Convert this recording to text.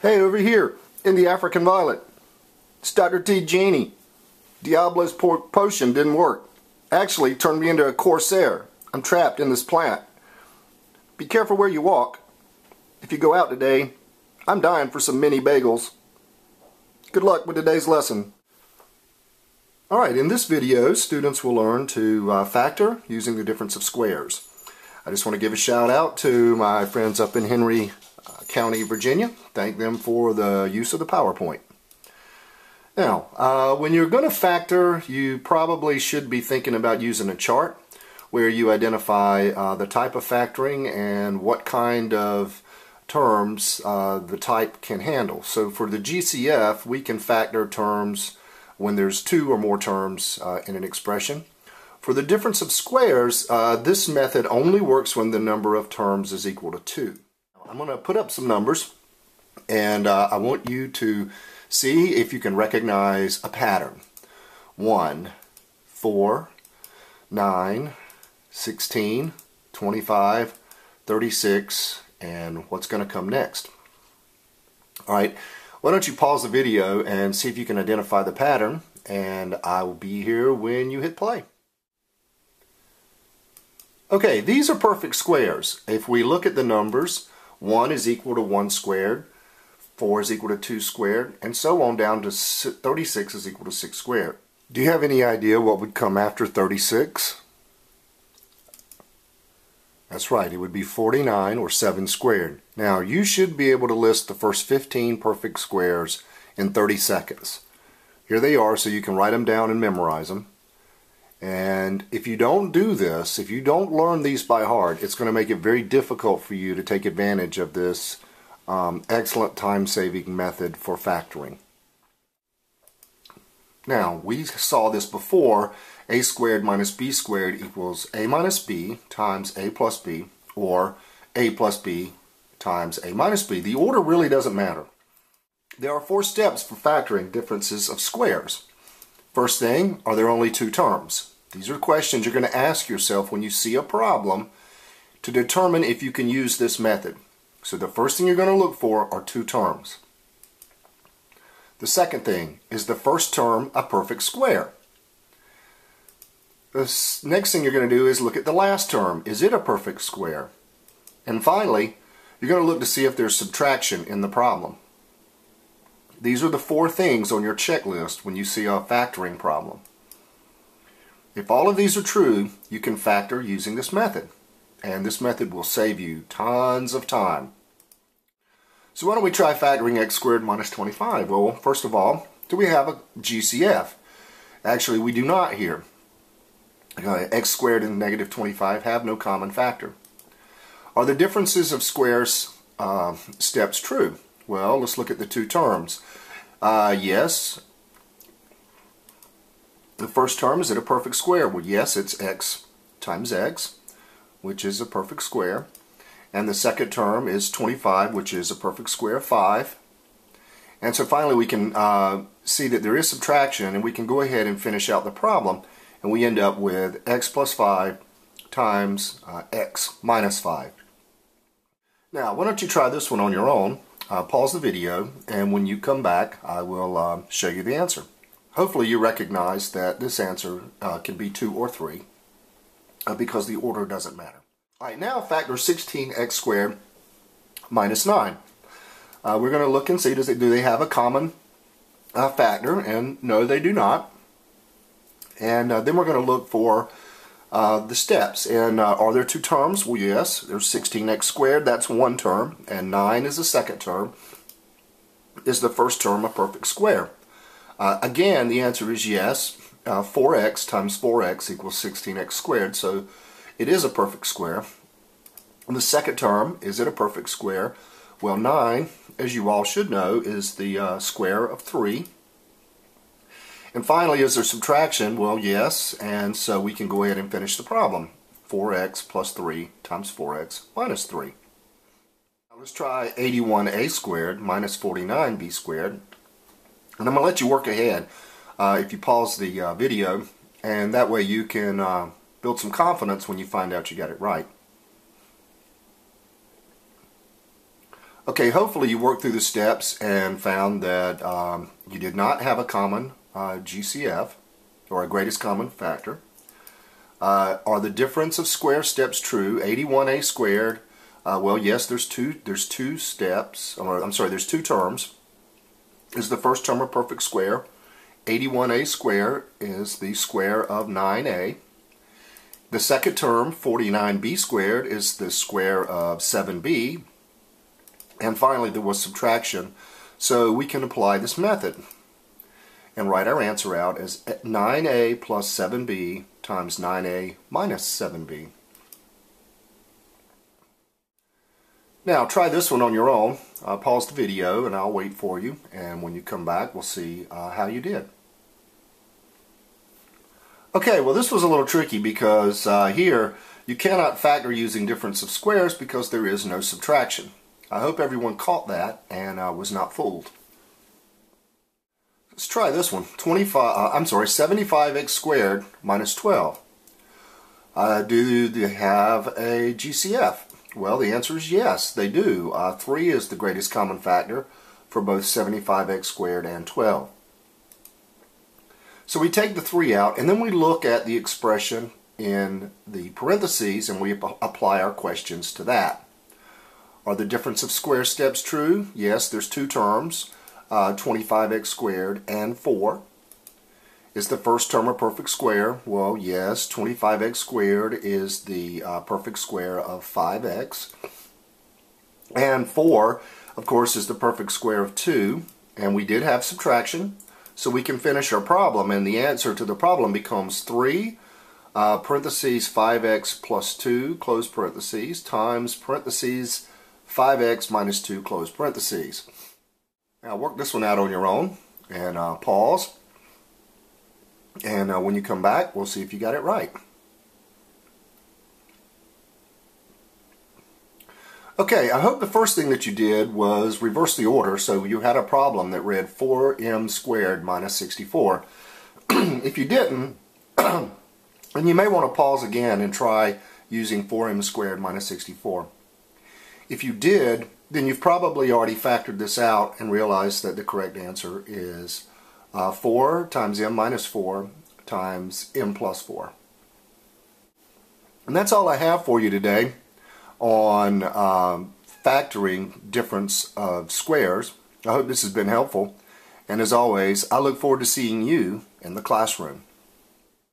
Hey, over here in the African Violet, it's Dr. T. Genie. Diablo's potion didn't work. Actually, turned me into a Corsair. I'm trapped in this plant. Be careful where you walk. If you go out today, I'm dying for some mini bagels. Good luck with today's lesson. Alright, in this video, students will learn to factor using the difference of squares. I just want to give a shout out to my friends up in Henry County, Virginia. Thank them for the use of the PowerPoint. Now, when you're going to factor, you probably should be thinking about using a chart where you identify the type of factoring and what kind of terms the type can handle. So for the GCF, we can factor terms when there's two or more terms in an expression. For the difference of squares, this method only works when the number of terms is equal to 2. I'm going to put up some numbers, and I want you to see if you can recognize a pattern. 1, 4, 9, 16, 25, 36, and what's going to come next. Alright, why don't you pause the video and see if you can identify the pattern, and I will be here when you hit play. Okay, these are perfect squares. If we look at the numbers, 1 is equal to 1 squared, 4 is equal to 2 squared, and so on down to 36 is equal to 6 squared. Do you have any idea what would come after 36? That's right, it would be 49 or 7 squared. Now, you should be able to list the first 15 perfect squares in 30 seconds. Here they are, so you can write them down and memorize them. And if you don't do this, if you don't learn these by heart, it's going to make it very difficult for you to take advantage of this excellent time-saving method for factoring. Now, we saw this before. A squared minus b squared equals a minus b times a plus b, or a plus b times a minus b. The order really doesn't matter. There are 4 steps for factoring differences of squares. First thing, are there only 2 terms? These are questions you're going to ask yourself when you see a problem to determine if you can use this method. So the first thing you're going to look for are 2 terms. The second thing, is the first term a perfect square? The next thing you're going to do is look at the last term. Is it a perfect square? And finally, you're going to look to see if there's subtraction in the problem. These are the 4 things on your checklist when you see a factoring problem. If all of these are true, you can factor using this method. And this method will save you tons of time. So why don't we try factoring x squared minus 25? Well, first of all, do we have a GCF? Actually, we do not here. X squared and negative 25 have no common factor. Are the differences of squares steps true? Well, let's look at the 2 terms. Yes. The first term, is it a perfect square? Well, yes, it's x times x, which is a perfect square. And the second term is 25, which is a perfect square of 5. And so finally we can see that there is subtraction, and we can go ahead and finish out the problem. And we end up with x plus 5 times x minus 5. Now, why don't you try this one on your own? Pause the video, and when you come back, I will show you the answer. Hopefully you recognize that this answer can be 2 or 3 because the order doesn't matter. Alright, now factor 16x squared minus 9. We're going to look and see, do they have a common factor? And no, they do not. And then we're going to look for the steps. And are there 2 terms? Well, yes. There's 16x squared, that's 1 term, and 9 is the second term. Is the first term a perfect square? Again, the answer is yes. 4x times 4x equals 16x squared, so it is a perfect square. And the second term, is it a perfect square? Well, 9, as you all should know, is the square of 3. And finally, is there subtraction? Well, yes, and so we can go ahead and finish the problem. 4x plus 3 times 4x minus 3. Now let's try 81a squared minus 49b squared. And I'm going to let you work ahead if you pause the video, and that way you can build some confidence when you find out you got it right. Okay, hopefully you worked through the steps and found that you did not have a common GCF, or a greatest common factor. Are the difference of square steps true? 81a squared, well, yes, there's two steps, or I'm sorry, there's two terms. Is the first term a perfect square? 81a squared is the square of 9a. The second term, 49b squared, is the square of 7b. And finally, there was subtraction, so we can apply this method and write our answer out as 9a plus 7b times 9a minus 7b. Now try this one on your own. Pause the video and I'll wait for you, and when you come back we'll see how you did. Okay, well this was a little tricky because here you cannot factor using difference of squares because there is no subtraction. I hope everyone caught that and was not fooled. Let's try this one. 75x squared minus 12. Do they have a GCF? Well, the answer is yes, they do. 3 is the greatest common factor for both 75x squared and 12. So we take the 3 out, and then we look at the expression in the parentheses, and we apply our questions to that. Are the difference of square steps true? Yes, there's two terms, 25x squared and 4. Is the first term a perfect square? Well, yes, 25x squared is the perfect square of 5x. And 4, of course, is the perfect square of 2. And we did have subtraction, so we can finish our problem. And the answer to the problem becomes 3, parentheses 5x plus 2, close parentheses, times parentheses 5x minus 2, close parentheses. Now work this one out on your own, and pause. And when you come back, we'll see if you got it right. Okay, I hope the first thing that you did was reverse the order, so you had a problem that read 4m squared minus 64. If you didn't, then you may want to pause again and try using 4m squared minus 64. If you did, then you've probably already factored this out and realized that the correct answer is 4 times m minus 4 times m plus 4. And that's all I have for you today on factoring difference of squares. I hope this has been helpful, and as always, I look forward to seeing you in the classroom.